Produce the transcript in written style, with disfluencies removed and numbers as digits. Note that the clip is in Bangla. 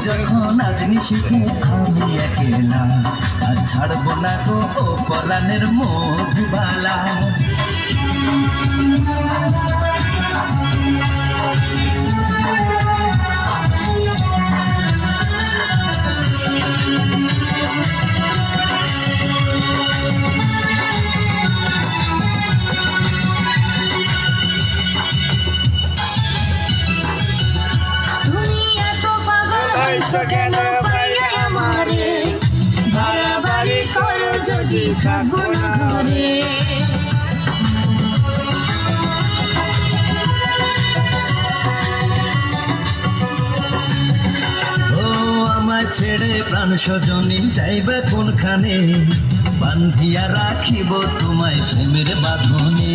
যখন আজ নিশীথে আমি একলা, আর ছাড়বো না গো ও পরাণের মধুবালা। কেন পাইয়া আমারে বাড়াবাড়ি করো যদি থাকবো না ঘরে। ও আমায় ছেড়ে প্রাণ স্বজনী যাইবে কোনখানে, বান্ধিয়া রাখিব তোমায় প্রেমের বাঁধনে।